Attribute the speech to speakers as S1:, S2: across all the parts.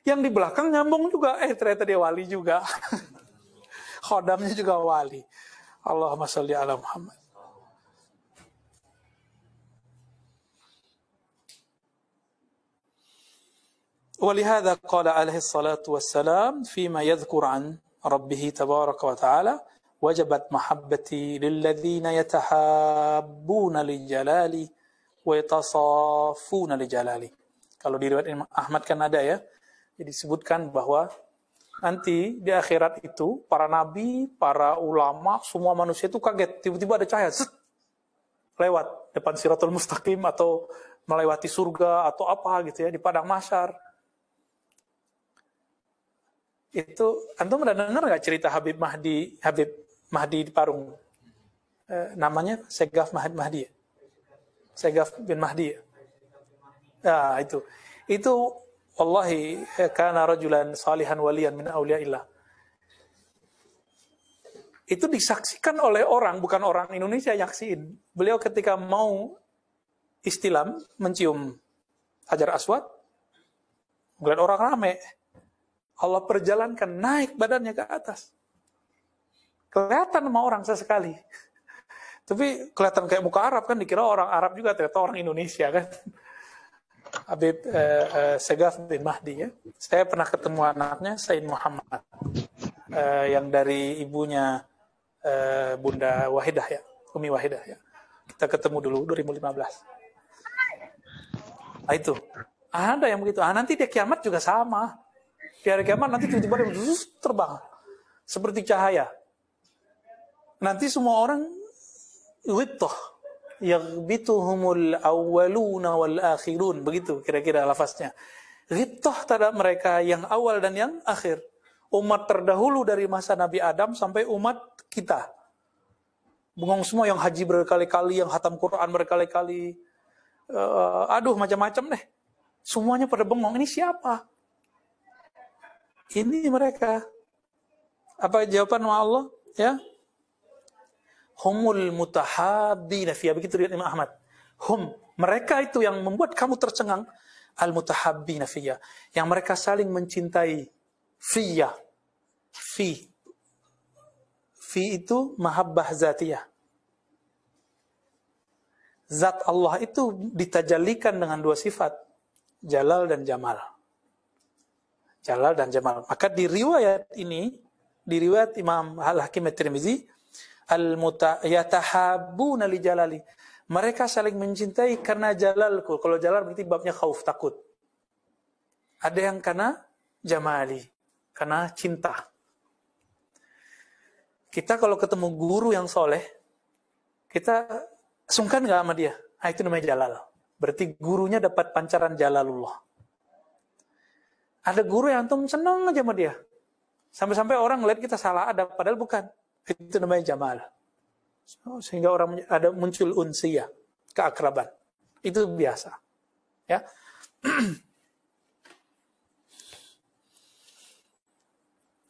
S1: Yang di belakang nyambung juga, ternyata dia wali juga. Khodamnya juga wali. Allahumma sholli ala Muhammad. ولهذا قال عليه الصلاة والسلام فيما يذكر عن ربه تبارك وتعالى وجبت محبتي للذين يتحابون لجلالي ويتصافون لجلالي. Kalau di riwayat Imam Ahmad kan ada ya, disebutkan bahwa nanti di akhirat itu para nabi, para ulama, semua manusia itu kaget, tiba-tiba ada cahaya lewat depan Siratul Mustaqim atau melewati surga atau apa gitu ya di padang mahsyar. Itu antum pernah dengar nggak cerita Habib Mahdi di Parung? Namanya Segaf Mahdi ya? Segaf bin Mahdi ya? Ya itu wallahi kana rajulan salihan waliyan min auliyaillah. Itu disaksikan oleh orang, bukan orang Indonesia yang nyaksiin. Beliau ketika mau istilam mencium Hajar Aswad, ngeliat orang rame, Allah perjalankan naik badannya ke atas. Kelihatan sama orang sesekali. Tapi kelihatan kayak muka Arab kan, dikira orang Arab juga, ternyata orang Indonesia kan. Habib Segaf bin Mahdi ya. Saya pernah ketemu anaknya Said Muhammad yang dari ibunya Bunda Wahidah ya, Umi Wahidah ya. Kita ketemu dulu 2015. Nah itu ada yang begitu. Nanti di kiamat juga sama. Di hari kiamat nanti tiba-tiba dia terbang seperti cahaya. Nanti semua orang wittah yaghbituhumul awwaluna wal akhirun, begitu kira-kira lafaznya. Wittah terhadap mereka yang awal dan yang akhir. Umat terdahulu dari masa Nabi Adam sampai umat kita. Bengong semua, yang haji berkali-kali, yang khatam Quran berkali-kali. Macam-macam deh. Semuanya pada bengong. Ini siapa? Ini mereka. Apa jawaban Allah? Ya. Humul mutahabbina fiyya. Begitu riwayat Imam Ahmad. Mereka itu yang membuat kamu tercengang. Al mutahabbina fiyya. Yang mereka saling mencintai. Fiyya. Fi itu mahabbah zatiyah. Zat Allah itu ditajalikan dengan dua sifat. Jalal dan Jamal. Jalal dan Jamal. Maka di riwayat ini, di riwayat Imam Al-Hakim At-Tirmizi, yatahabbuna li jalali. Mereka saling mencintai karena jalalku. Kalau jalal berarti babnya khauf, takut. Ada yang karena jamali, karena cinta. Kita kalau ketemu guru yang soleh, kita sungkan nggak sama dia? Itu namanya jalal. Berarti gurunya dapat pancaran jalalullah. Ada guru yang antum senang aja sama dia. Sampai-sampai orang ngeliat kita salah adab, padahal bukan. Itu namanya jamal. Sehingga orang ada muncul unsiyah, keakraban. Itu biasa. Ya.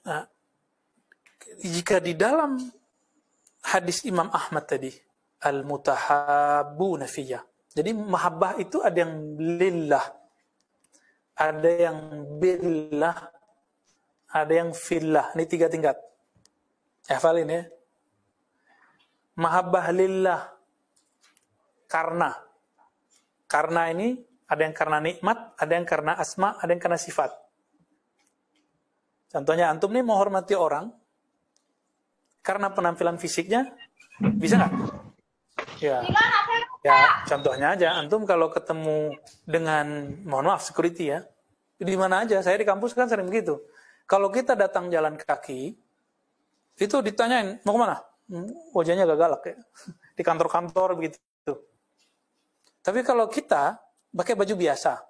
S1: Nah, jika di dalam hadis Imam Ahmad tadi, al-mutahabbuna fiyya. Jadi mahabbah itu ada yang lillah, ada yang billah, ada yang fillah. Ini 3 tingkat. Hafalin ya. Mahabbah lillah. Karena ini ada yang karena nikmat, ada yang karena asma, ada yang karena sifat. Contohnya antum nih mau hormati orang karena penampilan fisiknya, bisa nggak? Ya, contohnya aja, antum kalau ketemu dengan, mohon maaf, security ya, di mana aja, saya di kampus kan sering begitu. Kalau kita datang jalan kaki, itu ditanyain, mau kemana? Wajahnya agak galak ya, di kantor-kantor begitu. Tapi kalau kita pakai baju biasa,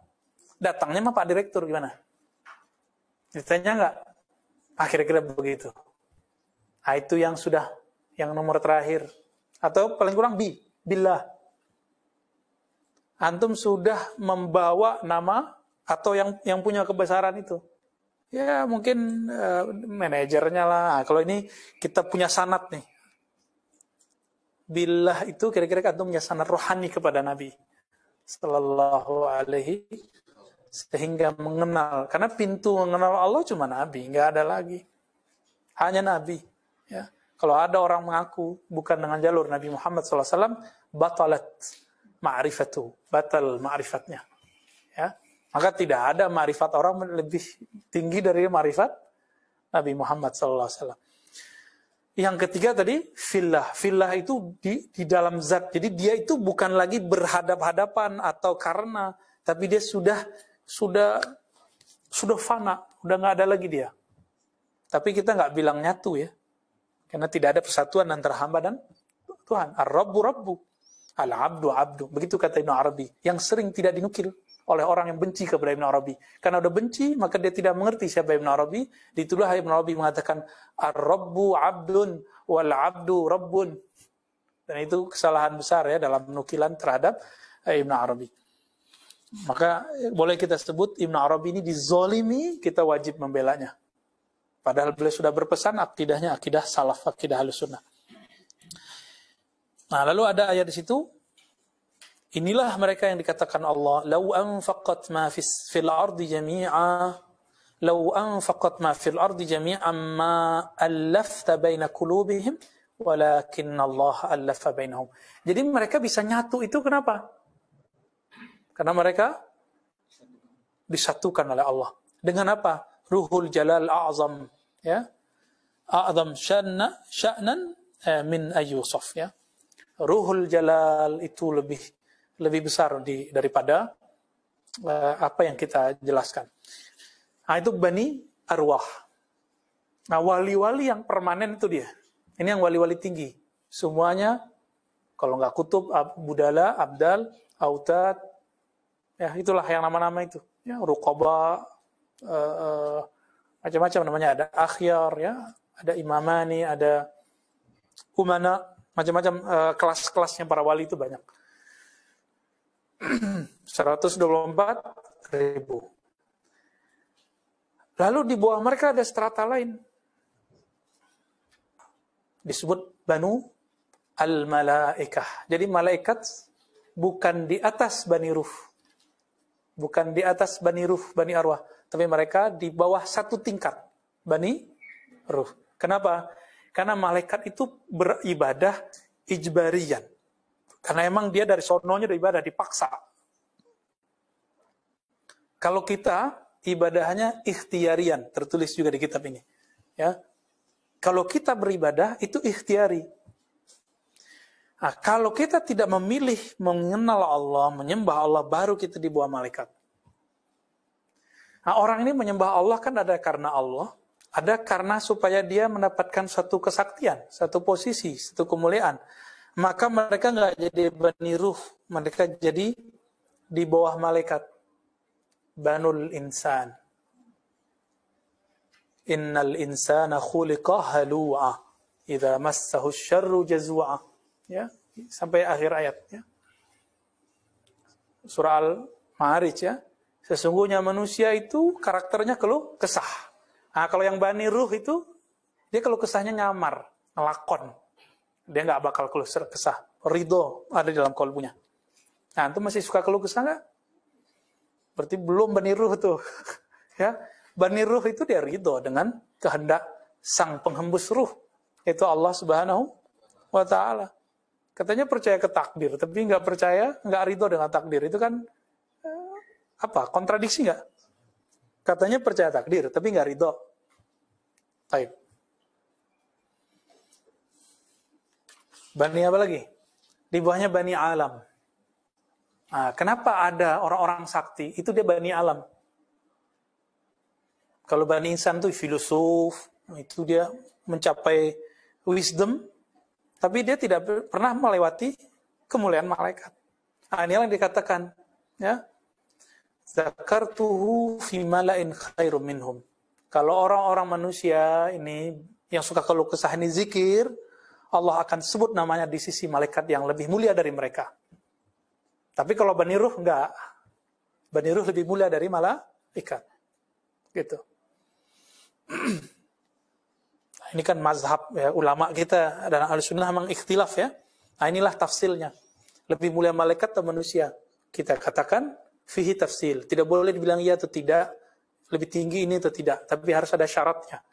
S1: datangnya mah Pak Direktur gimana? Ditanya nggak? Kira-kira begitu. Nah, itu yang sudah, yang nomor terakhir. Atau paling kurang billah. Antum sudah membawa nama atau yang punya kebesaran itu. Ya mungkin manajernya lah. Kalau ini kita punya sanad nih. Billah itu kira-kira antum punya sanad rohani kepada Nabi Sallallahu Alaihi sehingga mengenal. Karena pintu mengenal Allah cuma Nabi, nggak ada lagi. Hanya Nabi. Ya. Kalau ada orang mengaku bukan dengan jalur Nabi Muhammad SAW, batalat ma'rifatu, batal ma'rifatnya. Ya. Maka tidak ada ma'rifat orang lebih tinggi dari ma'rifat Nabi Muhammad SAW. Yang ketiga tadi, fillah. Fillah itu di dalam zat. Jadi dia itu bukan lagi berhadap-hadapan atau karena, tapi dia sudah fana, udah nggak ada lagi dia. Tapi kita nggak bilang nyatu ya, karena tidak ada persatuan antara hamba dan Tuhan. Ar-Rabbu Rabbu, Al-Abdu Abdu. Begitu kata Ibnu Arabi, yang sering tidak dinukil oleh orang yang benci kepada Ibnu Arabi. Karena udah benci, maka dia tidak mengerti siapa Ibnu Arabi. Ditulah Ibnu Arabi mengatakan, Ar-Rabbu Abdun, Wal-Abdu Rabbun. Dan itu kesalahan besar ya dalam penukilan terhadap Ibnu Arabi. Maka boleh kita sebut Ibnu Arabi ini dizolimi, kita wajib membelanya. Padahal beliau sudah berpesan akidahnya akidah salaf, akidah Ahlussunnah. Nah, lalu ada ayat di situ. Inilah mereka yang dikatakan Allah, "Lau anfaqat ma fil ardi jami'a, lau anfaqat ma fil ardi jami'an ma allafta baina qulubihim, walakinna Allah allafa bainahum." Jadi mereka bisa nyatu itu kenapa? Karena mereka disatukan oleh Allah. Dengan apa? Ruhul Jalal A'zam, ya. A'zam sya'nan min ayyusaf, ya. Ruhul Jalal itu lebih besar daripada apa yang kita jelaskan. Nah, itu Bani Arwah. Nah, wali-wali yang permanen itu dia. Ini yang wali-wali tinggi. Semuanya, kalau nggak kutub, Budala, Abdal, Autad, ya itulah yang nama-nama itu. Ya, Ruqaba, macam-macam namanya. Ada Akhyar, ya, ada Imamani, ada Umana, macam-macam kelas-kelasnya para wali itu banyak. 124.000. Lalu di bawah mereka ada strata lain. Disebut Banu Al-Malaikah. Jadi malaikat bukan di atas Bani Ruh. Bukan di atas Bani Ruh, Bani Arwah. Tapi mereka di bawah satu tingkat. Bani Ruh. Kenapa? Karena malaikat itu beribadah ijbariyan. Karena emang dia dari sononya beribadah, dipaksa. Kalau kita, ibadahnya ikhtiarian. Tertulis juga di kitab ini. Ya. Kalau kita beribadah, itu ikhtiari. Nah, kalau kita tidak memilih mengenal Allah, menyembah Allah, baru kita di bawah malaikat. Nah, orang ini menyembah Allah kan ada karena Allah, ada karena supaya dia mendapatkan satu kesaktian, satu posisi, satu kemuliaan. Maka mereka nggak jadi Bani Ruh, mereka jadi di bawah malaikat. Banul Insan. Innal insana khuliqa halu'a, idza massahu syarru jazua. Ya, sampai akhir ayat, ya. Surah Al-Ma'arij, ya. Sesungguhnya manusia itu karakternya keluh kesah. Nah, kalau yang Bani Ruh itu dia keluh kesahnya nyamar, ngelakon. Dia nggak bakal keluh kesah. Ridho ada di dalam kolbunya. Nah, itu masih suka keluh kesah nggak? Berarti belum Bani Ruh tuh. Ya, Bani Ruh itu dia ridho dengan kehendak sang penghembus ruh, yaitu Allah Subhanahu wa Ta'ala. Katanya percaya ke takdir, tapi nggak percaya, nggak ridho dengan takdir. Itu kan apa? Kontradiksi nggak? Katanya percaya takdir, tapi nggak ridho. Baik. Bani apa lagi? Di bawahnya Bani Alam. Nah, kenapa ada orang-orang sakti? Itu dia Bani Alam. Kalau Bani Insan itu filosof, itu dia mencapai wisdom, tapi dia tidak pernah melewati kemuliaan malaikat. Nah, ini yang dikatakan, ya. Zakartuhu fi mala'in khairum minhum. Kalau orang-orang manusia ini yang suka keluh kesah ini zikir, Allah akan sebut namanya di sisi malaikat yang lebih mulia dari mereka. Tapi kalau Bani Ruh enggak. Bani Ruh lebih mulia dari malaikat. Gitu. Ini kan mazhab ya, ulama kita dan Ahlussunnah memang ikhtilaf ya. Nah, inilah tafsilnya. Lebih mulia malaikat atau manusia? Kita katakan fihi tafsil. Tidak boleh dibilang iya atau tidak, lebih tinggi ini atau tidak, tapi harus ada syaratnya.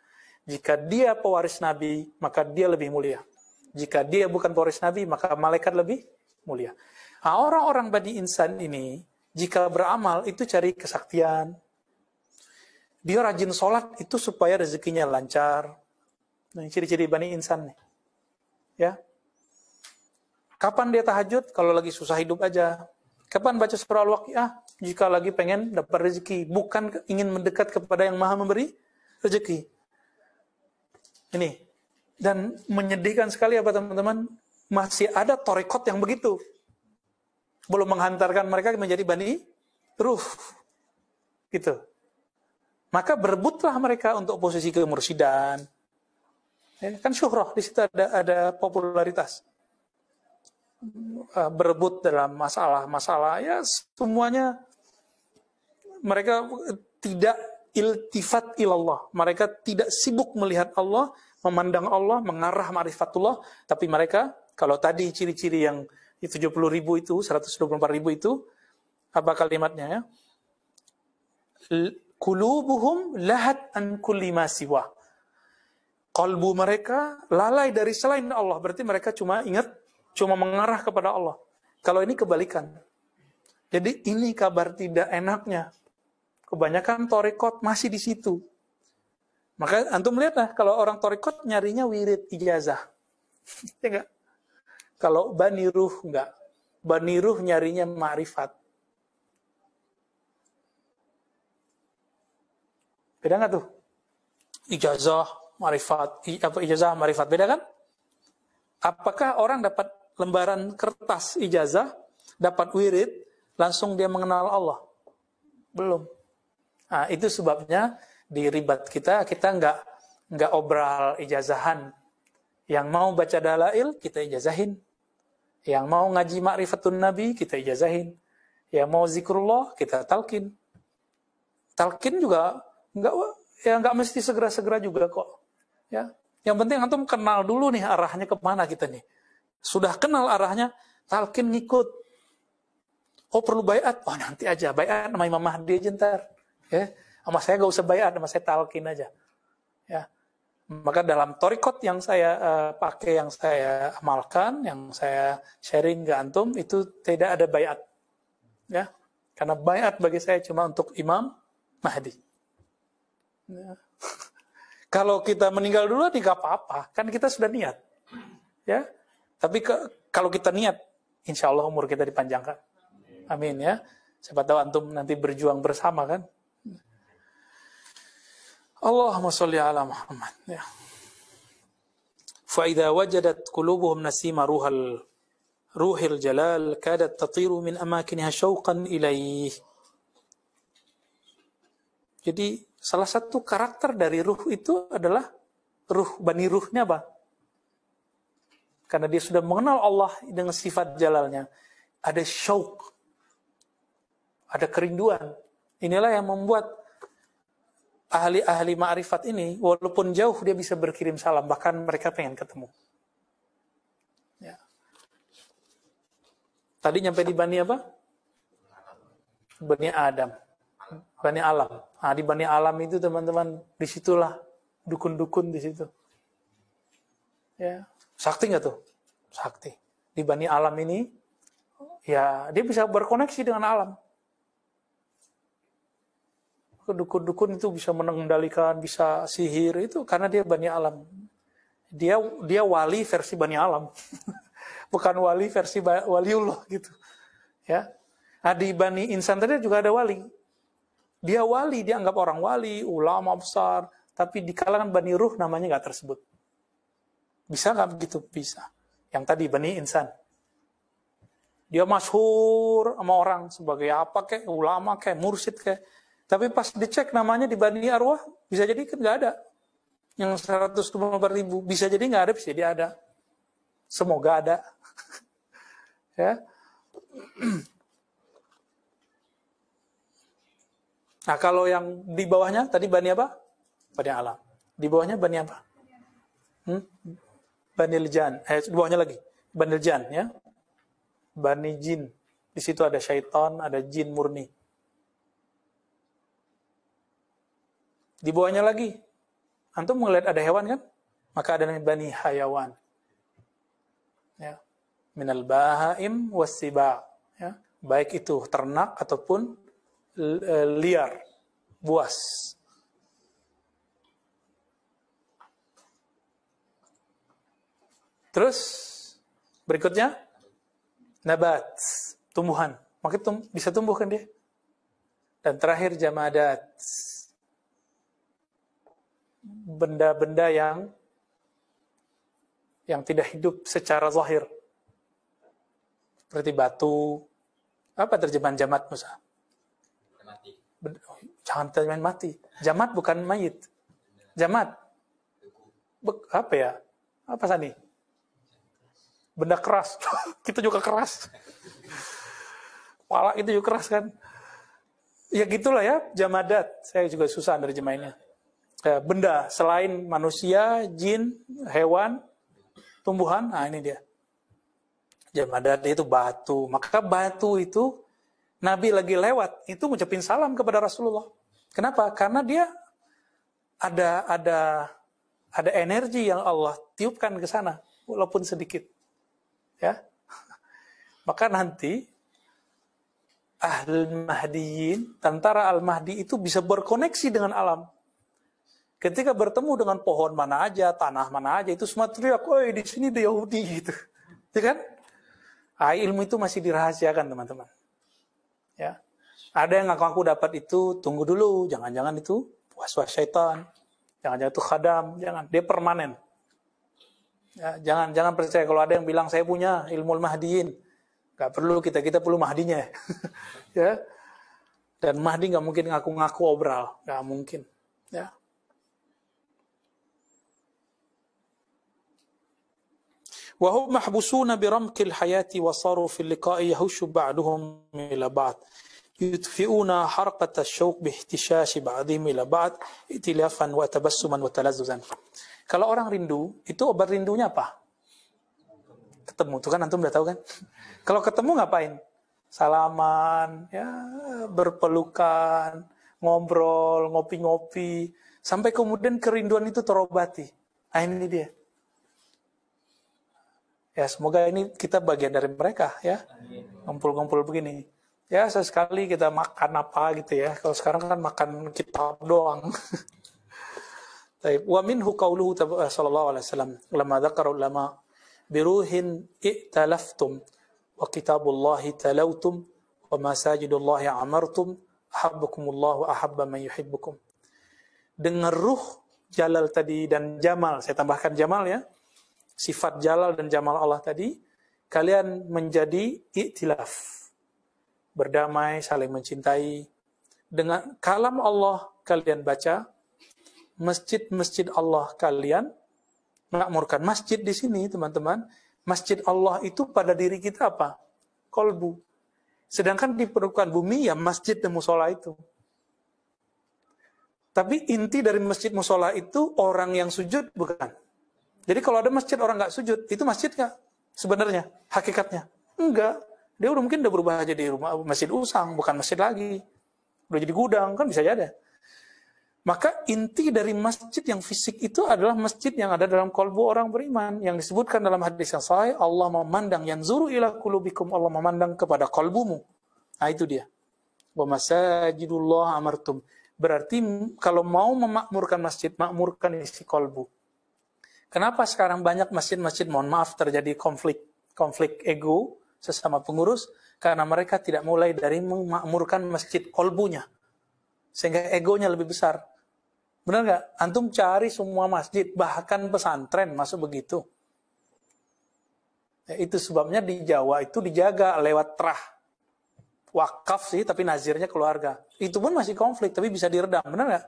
S1: Jika dia pewaris Nabi, maka dia lebih mulia. Jika dia bukan pewaris Nabi, maka malaikat lebih mulia. Nah, orang-orang Bani Insan ini, jika beramal, itu cari kesaktian. Dia rajin sholat, itu supaya rezekinya lancar. Nah, ciri-ciri Bani Insan nih. Ya. Kapan dia tahajud? Kalau lagi susah hidup aja. Kapan baca surah Al-Waqiah? Jika lagi pengen dapat rezeki. Bukan ingin mendekat kepada yang maha memberi rezeki. Ini. Dan menyedihkan sekali apa teman-teman? Masih ada torekot yang begitu. Belum menghantarkan mereka menjadi Bani Ruh. Gitu. Maka berebutlah mereka untuk posisi kemursidan. Ya, kan syuhrah. Di situ ada popularitas. Berebut dalam masalah-masalah. Ya semuanya mereka tidak iltifat ilallah. Mereka tidak sibuk melihat Allah, memandang Allah, mengarah ma'rifatullah. Tapi mereka, kalau tadi ciri-ciri yang 70.000 itu, 124.000 itu, apa kalimatnya ya? Qulubuhum lahat an kulli ma siwa. Qalbu mereka lalai dari selain Allah. Berarti mereka cuma mengarah kepada Allah. Kalau ini kebalikan. Jadi ini kabar tidak enaknya. Kebanyakan torikot masih di situ. Maka antum lihatlah, kalau orang torikot nyarinya wirid ijazah. Ya enggak? Kalau Bani Ruh enggak. Bani Ruh nyarinya ma'rifat. Beda enggak tuh? Ijazah, ma'rifat. Ijazah, ma'rifat. Beda kan? Apakah orang dapat lembaran kertas ijazah, dapat wirid, langsung dia mengenal Allah? Belum. Nah, itu sebabnya di ribat kita nggak obral ijazahan. Yang mau baca dalail, kita ijazahin. Yang mau ngaji ma'rifatun Nabi, kita ijazahin. Yang mau zikrullah, kita talqin. Talqin juga nggak mesti segera-segera juga kok. Ya. Yang penting antum kenal dulu nih arahnya kemana kita nih. Sudah kenal arahnya, talqin ngikut. Oh perlu bayat? Oh nanti aja, bayat sama Imam Mahdi aja ntar. Ya. Sama saya gak usah bayat, sama saya talqin aja. Ya. Maka dalam torikot yang saya pakai, yang saya amalkan, yang saya sharing ke antum, itu tidak ada bayat. Ya. Karena bayat bagi saya cuma untuk Imam Mahdi. Ya. Kalau kita meninggal dulu, tidak apa-apa. Kan kita sudah niat. Ya. Tapi kalau kita niat, insya Allah umur kita dipanjangkan. Amin ya. Siapa tahu antum nanti berjuang bersama kan. Allahumma sholli ala Muhammad. Ya. Fa idza wajadat qulubuhum nasima ruhil jalal kadat tatiru min amakiniha syauqan ilaih. Jadi salah satu karakter dari ruh itu adalah ruh Bani Ruhnya apa? Karena dia sudah mengenal Allah dengan sifat jalalnya. Ada syauq. Ada kerinduan. Inilah yang membuat ahli-ahli ma'rifat ini, walaupun jauh dia bisa berkirim salam. Bahkan mereka pengen ketemu. Ya. Tadi nyampe di Bani apa? Bani Adam. Bani Alam. Nah, di Bani Alam itu teman-teman, disitulah dukun-dukun di situ. Ya. Sakti nggak tuh? Sakti. Di Bani Alam ini, ya dia bisa berkoneksi dengan alam. Dukun-dukun itu bisa mengendalikan, bisa sihir itu karena dia Bani Alam. Dia wali versi Bani Alam. Bukan wali versi waliullah gitu. Ya. Nah, di Bani Insan tadi juga ada wali. Dia wali, dia anggap orang wali, ulama besar, tapi di kalangan Bani Ruh namanya nggak tersebut. Bisa nggak begitu? Bisa. Yang tadi Bani Insan. Dia masyhur sama orang sebagai apa kayak ulama kayak mursyid kayak. Tapi pas dicek namanya di Bani Arwah, bisa jadi kan nggak ada. Yang 124.000 bisa jadi nggak ada, bisa jadi ada. Semoga ada. Ya. Nah kalau yang di bawahnya tadi Bani apa? Bani Alam. Di bawahnya Bani apa? Bani Jan. Di bawahnya lagi Bani Jan ya. Bani Jin. Di situ ada syaitan, ada jin murni. Di bawahnya lagi, antum melihat ada hewan kan? Maka ada bani hayawan. Ya. Minal bahaim wassiba. Ya. Baik itu ternak ataupun liar, buas. Terus berikutnya nabat, tumbuhan. Maka bisa tumbuh kan dia. Dan terakhir jamadat, benda-benda yang tidak hidup secara zahir. Seperti batu. Apa terjemahan jamat, Musa?
S2: Mati.
S1: Jangan terjemahan mati. Jamat bukan mayit. Jamat. Apa ya? Apa Sani? Benda keras. Kita juga keras. Kepala itu juga keras kan? Ya gitulah ya, jamadat. Saya juga susah nerjemahinnya. Benda selain manusia, jin, hewan, tumbuhan. Nah ini dia. Jamadat itu batu. Maka batu itu Nabi lagi lewat itu ngucapin salam kepada Rasulullah. Kenapa? Karena dia ada energi yang Allah tiupkan ke sana walaupun sedikit. Ya. Maka nanti Ahlul Mahdiyin, tentara Al-Mahdi itu bisa berkoneksi dengan alam. Ketika bertemu dengan pohon mana aja, tanah mana aja, itu semua teriak, "Oi, di sini ada Yahudi," gitu. Ya kan? Ilmu itu masih dirahasiakan, teman-teman. Ya. Ada yang ngaku-ngaku dapat itu, tunggu dulu, jangan-jangan itu was-was syaitan. Jangan-jangan itu khadam, jangan, dia permanen. Ya, jangan percaya kalau ada yang bilang saya punya ilmu Mahdiin. Gak perlu, kita perlu Mahdinya. Ya. Dan Mahdi gak mungkin ngaku-ngaku obral, gak mungkin. Ya. Wahum mahbusuna biramkil hayati wasaru fil liqa'i yahushu ba'duhum ila ba'd. Yudfi'una harqata syauq bihtishashi ba'dihim ila ba'd itilafan wa tabassuman wa talazzuzan. Kalau orang rindu, itu obat rindunya apa? Ketemu, itu kan antum udah tahu kan? Kalau ketemu ngapain? Salaman, ya, berpelukan, ngobrol, ngopi-ngopi, sampai kemudian kerinduan itu terobati. Nah ini dia. Ya semoga ini kita bagian dari mereka ya. Ngumpul-ngumpul begini. Ya sesekali kita makan apa gitu ya. Kalau sekarang kan makan kitab doang. Wa minhu qauluhu sallallahu alaihi wasallam lamma dzakara ulama biruhin i'talaftum wa kitabullahi talautum wa masajidullahi amartum ahabbukumullahu ahabba man yuhibbukum. Dengan ruh jalal tadi dan jamal, saya tambahkan jamal ya, sifat jalal dan jamal Allah tadi, kalian menjadi i'tilaf, berdamai, saling mencintai. Dengan kalam Allah kalian baca, masjid-masjid Allah kalian makmurkan. Masjid di sini teman-teman, masjid Allah itu pada diri kita apa? Kolbu. Sedangkan di permukaan bumi ya masjid dan musola itu. Tapi inti dari masjid musola itu orang yang sujud bukan. Jadi kalau ada masjid orang nggak sujud, itu masjid nggak? Sebenarnya, hakikatnya. Enggak. Dia mungkin udah berubah jadi rumah masjid usang, bukan masjid lagi. Udah jadi gudang, kan bisa jadi. Maka inti dari masjid yang fisik itu adalah masjid yang ada dalam kolbu orang beriman. Yang disebutkan dalam hadis yang sahih, Allah memandang, yanzuru ila qulubikum, Allah memandang kepada kolbumu. Nah itu dia. Wa masajidullah amartum. Berarti kalau mau memakmurkan masjid, makmurkan isi kolbu. Kenapa sekarang banyak masjid-masjid, mohon maaf, terjadi konflik ego sesama pengurus? Karena mereka tidak mulai dari memakmurkan masjid kolbunya. Sehingga egonya lebih besar. Benar nggak? Antum cari semua masjid, bahkan pesantren masuk begitu. Ya, itu sebabnya di Jawa itu dijaga lewat terah. Wakaf sih, tapi nazirnya keluarga. Itu pun masih konflik, tapi bisa diredam. Benar nggak?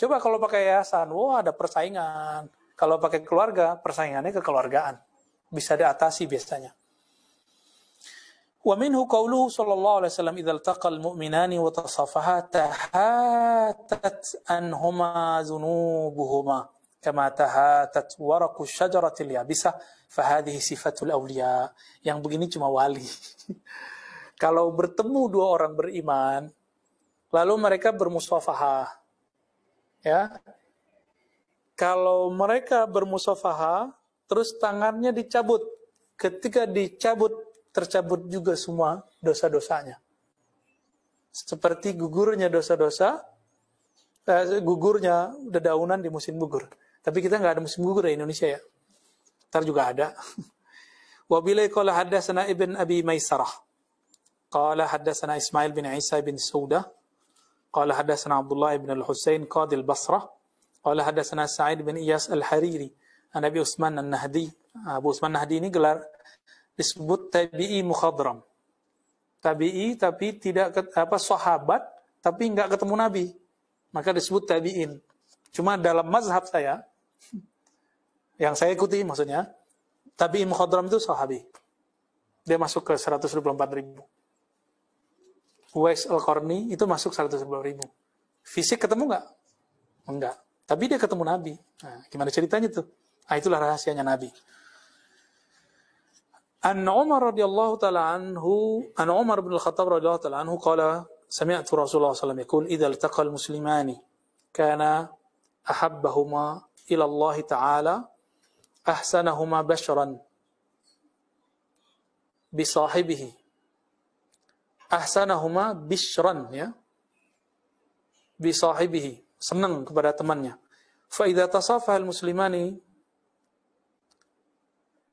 S1: Coba kalau pakai yayasan, wah ada persaingan. Kalau pakai keluarga, persaingannya kekeluargaan. Bisa diatasi biasanya. Wa minhu qawluhu sallallahu alaihi wasallam idza iltaqal mu'minani wa tasafaha tahatat anhuma dhunubuhuma kama tahatat waraqu syajaratil yabisah fa hadhihi sifatul awliya. Yang begini cuma wali. Kalau bertemu dua orang beriman lalu mereka bermusafahah, ya, kalau mereka bermusafaha, terus tangannya dicabut. Ketika dicabut, tercabut juga semua dosa-dosanya. Seperti gugurnya dosa-dosa, gugurnya dedaunan di musim gugur. Tapi kita nggak ada musim gugur di Indonesia ya. Ntar juga ada. Wabilai qala haddatsana Ibn Abi Maisarah. Qala haddatsana Ismail bin Isa bin Saudah. Qala haddatsana Abdullah bin Al-Husain qadi al-Basrah. Qala haddatsana Sa'id bin Iyas Al-Hariri. An Abi Utsman An-Nahdi. Abu Utsman Nahdi ini gelar disebut tabi'i mukhadram. Tabi'i tapi tidak sahabat tapi enggak ketemu Nabi. Maka disebut tabi'in. Cuma dalam mazhab saya yang saya ikuti maksudnya, tabi'in mukhadram itu sahabi. Dia masuk ke 124.000. Uwais Al-Qarni itu masuk 124.000. Fisik ketemu enggak? Enggak. Tapi dia ketemu Nabi. Nah, gimana ceritanya tuh? Nah, itulah rahasianya Nabi. An Umar radhiyallahu ta'ala anhu, An Umar bin Al-Khattab radhiyallahu ta'ala anhu qala sami'tu Rasulullah sallallahu alaihi wasallam yaqul idza iltaqa al-muslimani kana ahabbahuma ila Allah ta'ala ahsanahuma bashran bi sahibihi. Ahsanahuma bishran ya. Bi sahibihi, senang kepada temannya. Fa idza tasafaha al-muslimani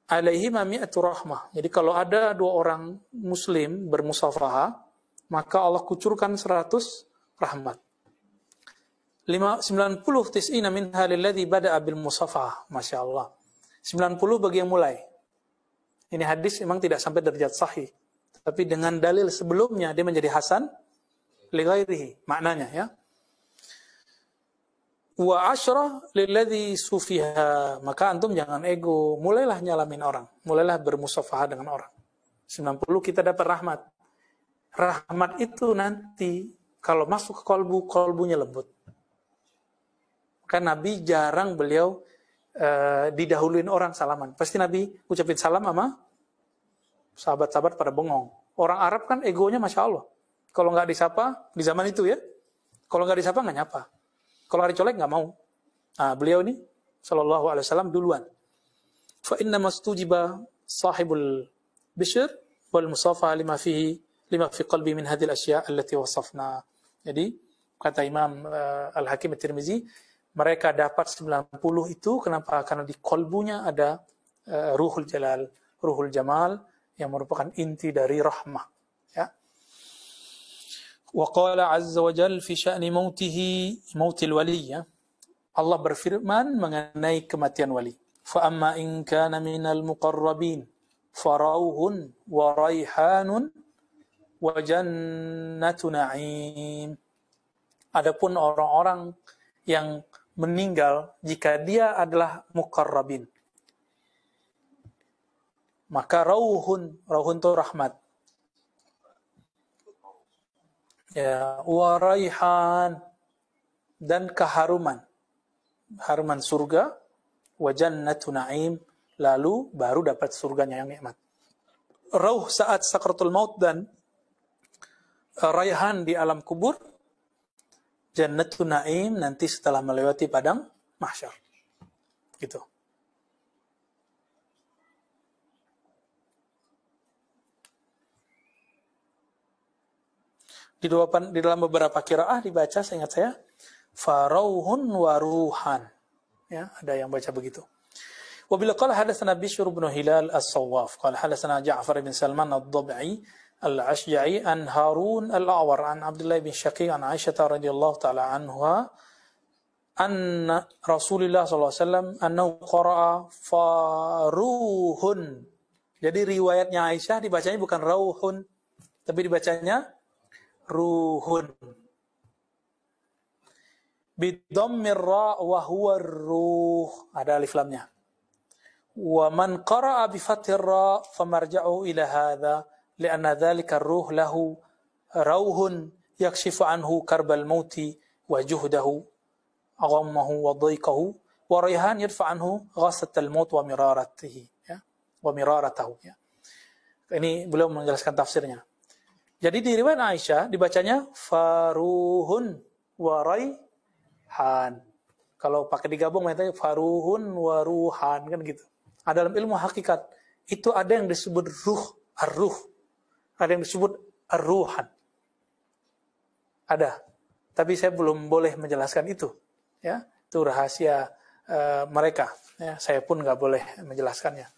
S1: alaihima mi'atu rahmah. Jadi kalau ada dua orang muslim bermusafaha, maka Allah kucurkan 100 rahmat. 90 tis'ina minha lilladzi bada'a bil musafaha. Masya Allah. 90 bagi yang mulai. Ini hadis memang tidak sampai derajat sahih. Tapi dengan dalil sebelumnya dia menjadi hasan li ghairihi. Maknanya ya. Wa asyrah lilladzi sufiha. Maka antum jangan ego, mulailah nyalamin orang, mulailah bermusafaha dengan orang. 90 kita dapat rahmat. Rahmat itu nanti kalau masuk ke kolbu, kolbunya lembut. Kan Nabi jarang beliau didahuluin orang salaman. Pasti Nabi ucapin salam sama sahabat-sahabat pada bengong. Orang Arab kan egonya Masya Allah. Kalau nggak disapa, di zaman itu ya, kalau nggak disapa nggak nyapa. Kalau hari colek nggak mau. Nah, beliau ini sallallahu alaihi wasallam duluan. Fa inna mastujiba sahibul bishr wal musafaha lima fi qalbi min hadhihi al-asya' allati wasafna. Jadi kata Imam Al-Hakim At-Tirmizi, mereka dapat 90 itu kenapa? Karena di kolbunya ada ruhul jalal, ruhul jamal yang merupakan inti dari rahmah. Ya. وقال عز وجل في شأن موت الولي ya. Allah berfirman mengenai kematian wali. فَأَمَّا إِنْ كَانَ مِنَ الْمُقَرَّبِينَ فَرَوْحٌ وَرَيْحَانٌ وَجَنَّةُ نَعِيمٍ. Adapun orang-orang yang meninggal jika dia adalah muqarrabin, maka rauhun itu rahmat. Ya, waraihan dan keharuman, haruman surga, wa jannatu na'im, lalu baru dapat surganya yang nikmat. Rauh saat sakratul maut dan raihan di alam kubur, jannatu na'im nanti setelah melewati padang mahsyar. Gitu. Di dalam beberapa qiraah dibaca, seingat saya, farauhun waruhan. Ya, ada yang baca begitu. Wa bila qala hadatsana Bishr bin Hilal As-Sawwaf, qala hadatsana Ja'far bin Salman Ad-Dab'i Al-Ashja'i an Harun Al-A'war an Abdullah bin Shaqiq an Aisyah radhiyallahu ta'ala anha anna Rasulullah sallallahu alaihi wasallam annahu qara'a faruhun. Jadi riwayatnya Aisyah dibacanya bukan rauhun, tapi dibacanya ruhun. Bidhammir ra wa huwa ruh. Ada alif lamnya. Wa man qara'a bi fathir ra famarja'u ila hadha li'anna dhalika ar-ruh lahu rauhun yakshifu anhu karbal mauti wa juhdahu aghammahu wa dhayqahu wa rayhan yadfa anhu ghasat al-maut wa miraratihi ya wa miraratahu ya. Ini beliau menjelaskan tafsirnya. Jadi di riwayat Aisyah dibacanya faruhun han. Kalau pakai digabung namanya faruhun waruhan kan gitu. Dalam ilmu hakikat itu ada yang disebut ruh, ar-ruh. Ada yang disebut ar-ruhan. Ada. Tapi saya belum boleh menjelaskan itu. Ya, itu rahasia mereka. Ya, saya pun nggak boleh menjelaskannya.